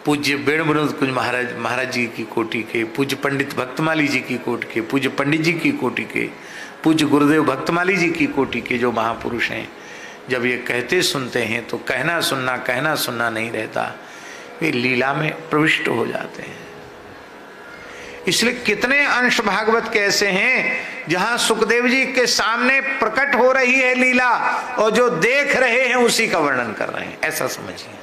पूज्य बेण विनोद कुंज महाराज जी की कोटि के, पूज्य पंडित भक्तमाली जी की कोटि के, पूज्य पंडित जी की कोटि के, पूज्य गुरुदेव भक्तमाली जी की कोटि के जो महापुरुष हैं, जब ये कहते सुनते हैं तो कहना सुनना नहीं रहता, वे लीला में प्रविष्ट हो जाते हैं। इसलिए कितने अंश भागवत के ऐसे हैं जहां सुखदेव जी के सामने प्रकट हो रही है लीला और जो देख रहे हैं उसी का वर्णन कर रहे हैं, ऐसा समझिए।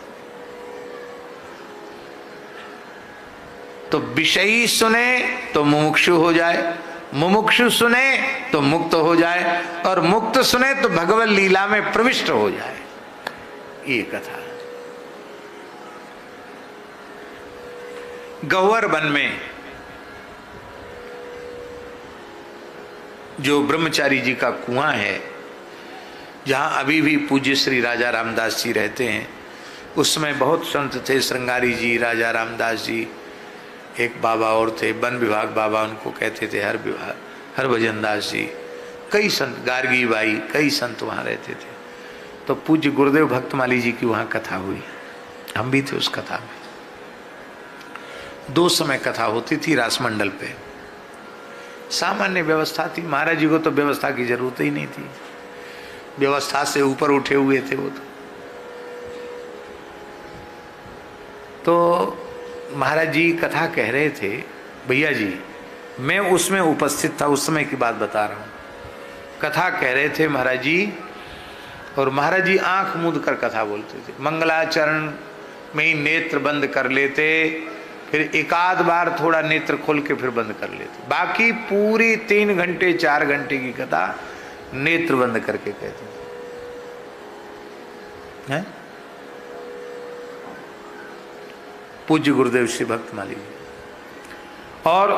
तो विषयी सुने तो मुमुक्षु हो जाए, मुमुक्षु सुने तो मुक्त हो जाए, और मुक्त सुने तो भगवत लीला में प्रविष्ट हो जाए। ये कथा गौवर वन में जो ब्रह्मचारी जी का कुआं है, जहां अभी भी पूज्य श्री राजा रामदास जी रहते हैं, उसमें बहुत संत थे, श्रृंगारी जी, राजा रामदास जी, एक बाबा और थे, वन विभाग बाबा उनको कहते थे, हरभजन दास जी, कई संत, गार्गी बाई, कई संत वहाँ रहते थे। तो पूज्य गुरुदेव भक्तमाली जी की वहाँ कथा हुई, हम भी थे उस कथा में। 2 समय कथा होती थी रासमंडल पे, सामान्य व्यवस्था थी। महाराज जी को तो व्यवस्था की जरूरत ही नहीं थी, व्यवस्था से ऊपर उठे हुए थे वो तो महाराज जी कथा कह रहे थे, भैया जी मैं उसमें उपस्थित था, उस समय की बात बता रहा हूँ। कथा कह रहे थे महाराज जी, और महाराज जी आंख मूंद कर कथा बोलते थे, मंगलाचरण में ही नेत्र बंद कर लेते, फिर एकाध बार थोड़ा नेत्र खोल के फिर बंद कर लेते, बाकी पूरी 3 घंटे 4 घंटे की कथा नेत्र बंद करके कहते हैं। पूज्य गुरुदेव श्री भक्तमाली जी, और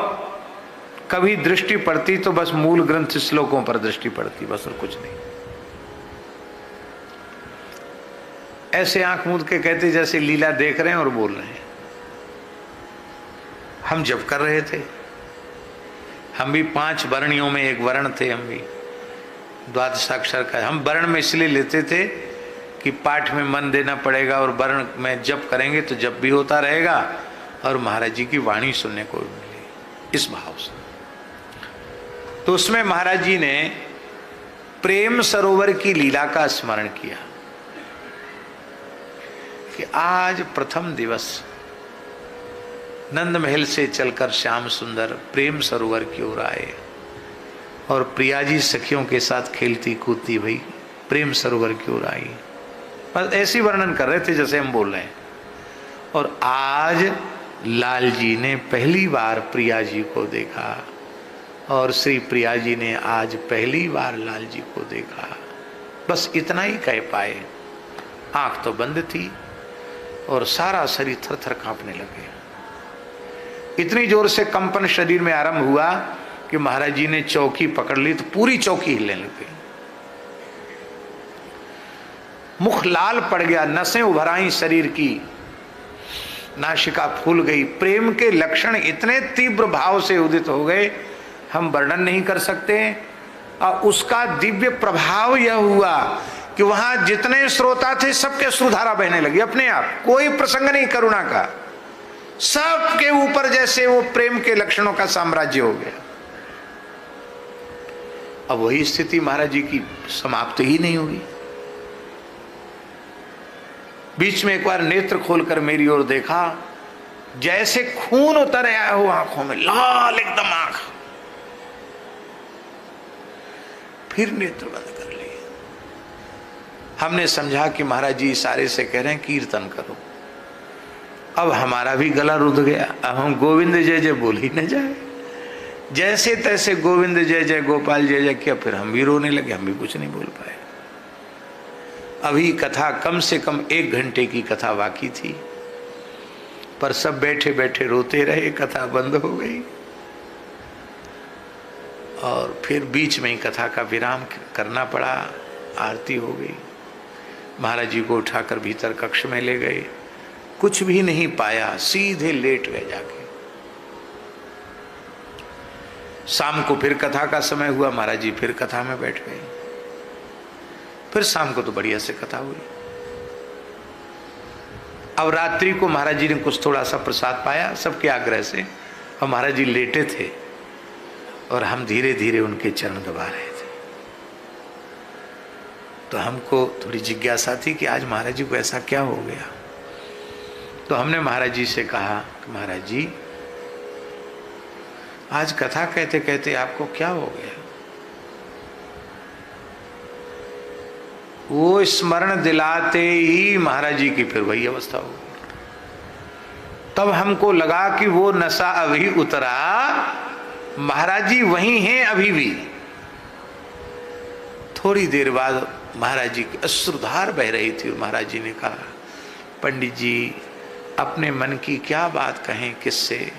कभी दृष्टि पड़ती तो बस मूल ग्रंथ श्लोकों पर दृष्टि पड़ती, बस और कुछ नहीं। ऐसे आंख मूंद के कहते जैसे लीला देख रहे हैं और बोल रहे हैं। हम जब कर रहे थे, हम भी 5 वर्णियों में एक वर्ण थे, हम भी द्वादशाक्षर का। हम वर्ण में इसलिए लेते थे कि पाठ में मन देना पड़ेगा, और वर्ण में जब करेंगे तो जब भी होता रहेगा, और महाराज जी की वाणी सुनने को मिले, इस भाव से। तो उसमें महाराज जी ने प्रेम सरोवर की लीला का स्मरण किया कि आज प्रथम दिवस नंद महल से चलकर श्याम सुंदर प्रेम सरोवर की ओर आए, और प्रिया जी सखियों के साथ खेलती कूदती हुई प्रेम सरोवर की ओर आई। बस ऐसी वर्णन कर रहे थे जैसे हम बोल रहे हैं। और आज लाल जी ने पहली बार प्रिया जी को देखा, और श्री प्रिया जी ने आज पहली बार लाल जी को देखा। बस इतना ही कह पाए। आंख तो बंद थी और सारा शरीर थर थर कांपने लगे। इतनी जोर से कंपन शरीर में आरंभ हुआ कि महाराज जी ने चौकी पकड़ ली तो पूरी चौकी हिलने लग गई। मुख लाल पड़ गया, नसें उभर आई शरीर की, नासिका फूल गई। प्रेम के लक्षण इतने तीव्र भाव से उदित हो गए, हम वर्णन नहीं कर सकते। और उसका दिव्य प्रभाव यह हुआ कि वहां जितने श्रोता थे सबके अश्रुधारा बहने लगी अपने आप। कोई प्रसंग नहीं करुणा का, सबके ऊपर जैसे वो प्रेम के लक्षणों का साम्राज्य हो गया। अब वही स्थिति महाराज जी की समाप्त ही नहीं हुई। बीच में एक बार नेत्र खोलकर मेरी ओर देखा, जैसे खून उतर आया हो आंखों में, लाल एकदम आंख। फिर नेत्र बंद कर लिए। हमने समझा कि महाराज जी इशारे से कह रहे हैं कीर्तन करो। अब हमारा भी गला रुध गया। अब हम गोविंद जय जय बोल ही न जाए। जैसे तैसे गोविंद जय जय गोपाल जय जय किया, फिर हम भी रोने लगे, हम भी कुछ नहीं बोल पाए। अभी कथा कम से कम 1 घंटे की कथा बाकी थी, पर सब बैठे बैठे रोते रहे। कथा बंद हो गई और फिर बीच में ही कथा का विराम करना पड़ा। आरती हो गई। महाराज जी को उठाकर भीतर कक्ष में ले गए। कुछ भी नहीं पाया, सीधे लेट गए जाके। शाम को फिर कथा का समय हुआ, महाराज जी फिर कथा में बैठ गए। फिर शाम को तो बढ़िया से कथा हुई। अब रात्रि को महाराज जी ने कुछ थोड़ा सा प्रसाद पाया सबके आग्रह से, और महाराज जी लेटे थे और हम धीरे धीरे उनके चरण दबा रहे थे। तो हमको थोड़ी जिज्ञासा थी कि आज महाराज जी को ऐसा क्या हो गया। तो हमने महाराज जी से कहा कि महाराज जी आज कथा कहते कहते आपको क्या हो गया। वो स्मरण दिलाते ही महाराज जी की फिर वही अवस्था हो गई। तब हमको लगा कि वो नशा अभी उतरा, महाराज जी वही हैं अभी भी। थोड़ी देर बाद महाराज जी की अश्रुधार बह रही थी और महाराज जी ने कहा, पंडित जी अपने मन की क्या बात कहें, किससे,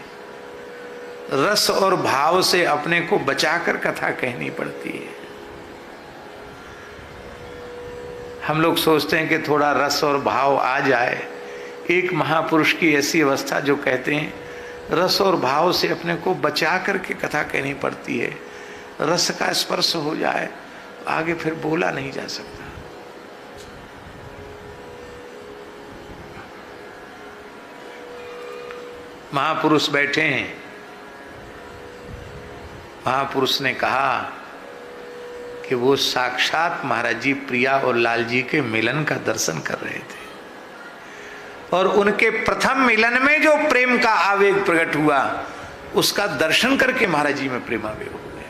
रस और भाव से अपने को बचाकर कथा कहनी पड़ती है। हम लोग सोचते हैं कि थोड़ा रस और भाव आ जाए। एक महापुरुष की ऐसी अवस्था जो कहते हैं रस और भाव से अपने को बचा करके कथा कहनी पड़ती है। रस का स्पर्श हो जाए आगे फिर बोला नहीं जा सकता। महापुरुष बैठे हैं, महापुरुष ने कहा कि वो साक्षात महाराज जी प्रिया और लाल जी के मिलन का दर्शन कर रहे थे और उनके प्रथम मिलन में जो प्रेम का आवेग प्रकट हुआ उसका दर्शन करके महाराज जी में प्रेमावेग हो गए।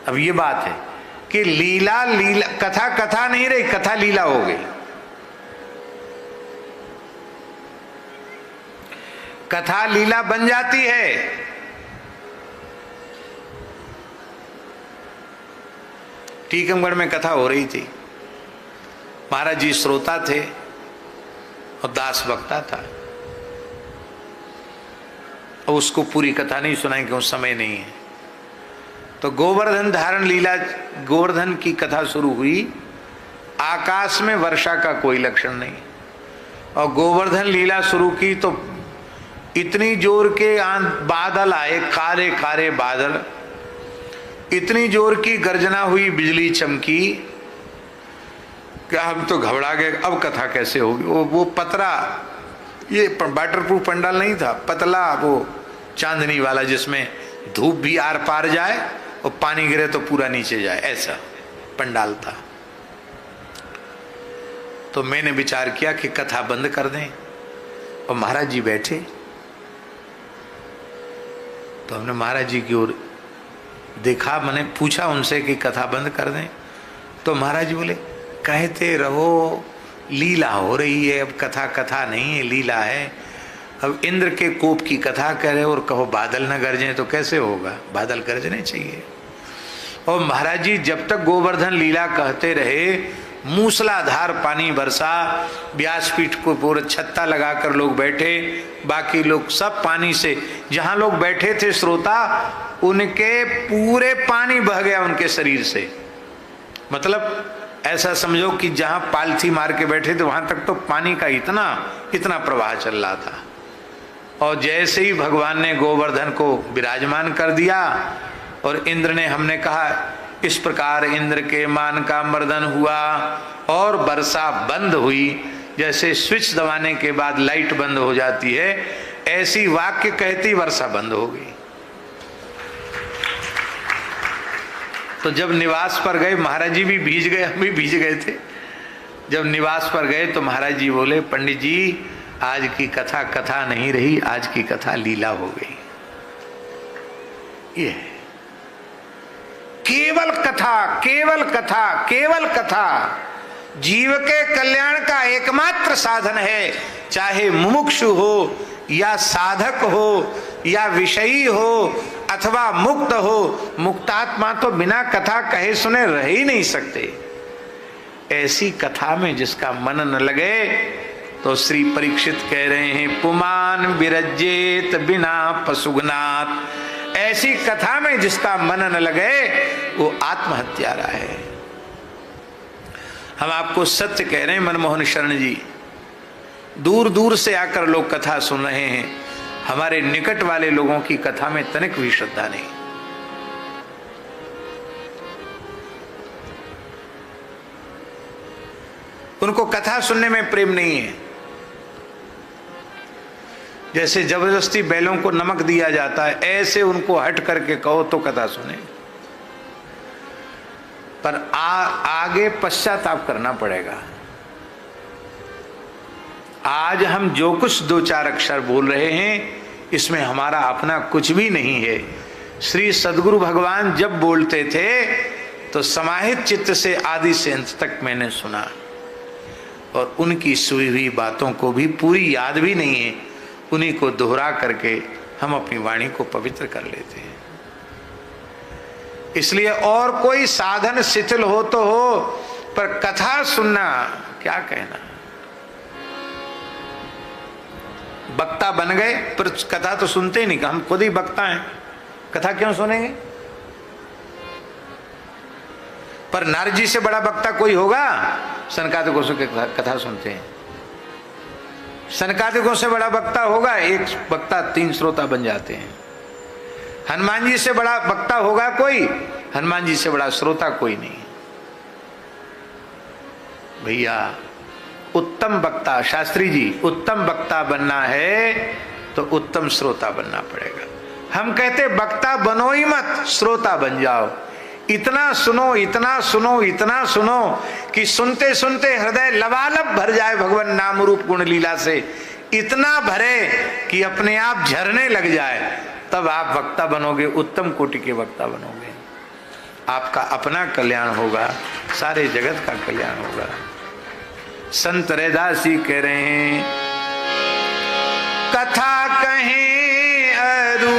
अब ये बात है कि लीला लीला, कथा कथा नहीं रही, कथा लीला हो गई। कथा लीला बन जाती है। टीकमगढ़ में कथा हो रही थी, महाराज जी श्रोता थे और दास वक्ता था। और उसको पूरी कथा नहीं सुनाई क्यों, समय नहीं है। तो गोवर्धन धारण लीला, गोवर्धन की कथा शुरू हुई। आकाश में वर्षा का कोई लक्षण नहीं, और गोवर्धन लीला शुरू की तो इतनी जोर के बादल आए, काले काले बादल, इतनी जोर की गर्जना हुई, बिजली चमकी, क्या हम तो घबरा गए, अब कथा कैसे होगी। वो पतरा, ये वाटरप्रूफ पंडाल नहीं था, पतला वो चांदनी वाला जिसमें धूप भी आर पार जाए और पानी गिरे तो पूरा नीचे जाए, ऐसा पंडाल था। तो मैंने विचार किया कि कथा बंद कर दें, और महाराज जी बैठे। तो हमने महाराज जी की ओर देखा, मैंने पूछा उनसे कि कथा बंद कर दें। तो महाराज जी बोले कहते रहो, लीला हो रही है, अब कथा कथा नहीं है, लीला है। अब इंद्र के कोप की कथा कह रहे हो और कहो बादल न गरजें तो कैसे होगा, बादल गरजने चाहिए। और महाराज जी जब तक गोवर्धन लीला कहते रहे, मूसलाधार पानी बरसा, व्यासपीठ को पूरा छत्ता लगाकर लोग बैठे, बाकी लोग सब पानी से, जहां लोग बैठे थे श्रोता, उनके पूरे पानी बह गया उनके शरीर से। मतलब ऐसा समझो कि जहां पालथी मार के बैठे थे वहां तक तो पानी का इतना इतना प्रवाह चल रहा था। और जैसे ही भगवान ने गोवर्धन को विराजमान कर दिया और इंद्र ने, हमने कहा इस प्रकार इंद्र के मान का मर्दन हुआ और वर्षा बंद हुई। जैसे स्विच दबाने के बाद लाइट बंद हो जाती है, ऐसी वाक्य कहती वर्षा बंद हो गई। तो जब निवास पर गए, महाराज जी भी भीज गए, हम भी भीज गए थे। जब निवास पर गए तो महाराज जी बोले, पंडित जी आज की कथा कथा नहीं रही, आज की कथा लीला हो गई। ये केवल कथा, केवल कथा, केवल कथा जीव के कल्याण का एकमात्र साधन है। चाहे मुमुक्षु हो या साधक हो या विषयी हो अथवा मुक्त हो, मुक्तात्मा तो बिना कथा कहे सुने रह ही नहीं सकते। ऐसी कथा में जिसका मन न लगे, तो श्री परीक्षित कह रहे हैं पुमान विरजेत बिना पशुघ्नात। ऐसी कथा में जिसका मन न लगे वो आत्महत्यारा है। हम आपको सत्य कह रहे हैं मनमोहन शरण जी, दूर दूर से आकर लोग कथा सुन रहे हैं, हमारे निकट वाले लोगों की कथा में तनिक भी श्रद्धा नहीं। उनको कथा सुनने में प्रेम नहीं है। जैसे जबरदस्ती बैलों को नमक दिया जाता है, ऐसे उनको हट करके कहो तो कथा सुने। पर आगे पश्चाताप करना पड़ेगा। आज हम जो कुछ दो चार अक्षर बोल रहे हैं, इसमें हमारा अपना कुछ भी नहीं है। श्री सद्गुरु भगवान जब बोलते थे तो समाहित चित्त से आदि से अंत तक मैंने सुना, और उनकी सुई हुई बातों को भी पूरी याद भी नहीं है, उन्हीं को दोहरा करके हम अपनी वाणी को पवित्र कर लेते हैं। इसलिए और कोई साधन शिथिल हो तो हो, पर कथा सुनना क्या कहना। वक्ता बन गए पर कथा तो सुनते ही नहीं, हम खुद ही वक्ता हैं, कथा क्यों सुनेंगे। पर नारद जी से बड़ा वक्ता कोई होगा? सनकादिकों से कथा सुनते हैं। सनकादिकों से बड़ा वक्ता होगा? एक वक्ता 3 श्रोता बन जाते हैं। हनुमान जी से बड़ा वक्ता होगा कोई? हनुमान जी से बड़ा श्रोता कोई नहीं। भैया उत्तम वक्ता, शास्त्री जी, उत्तम वक्ता बनना है तो उत्तम श्रोता बनना पड़ेगा। हम कहते वक्ता बनो ही मत, श्रोता बन जाओ। इतना सुनो, इतना सुनो, इतना सुनो कि सुनते सुनते हृदय लबालब भर जाए भगवान नाम रूप गुण लीला से, इतना भरे कि अपने आप झरने लग जाए, तब आप वक्ता बनोगे, उत्तम कोटि के वक्ता बनोगे। आपका अपना कल्याण होगा, सारे जगत का कल्याण होगा। संत रैदास जी कह रहे हैं, कथा कहें अरु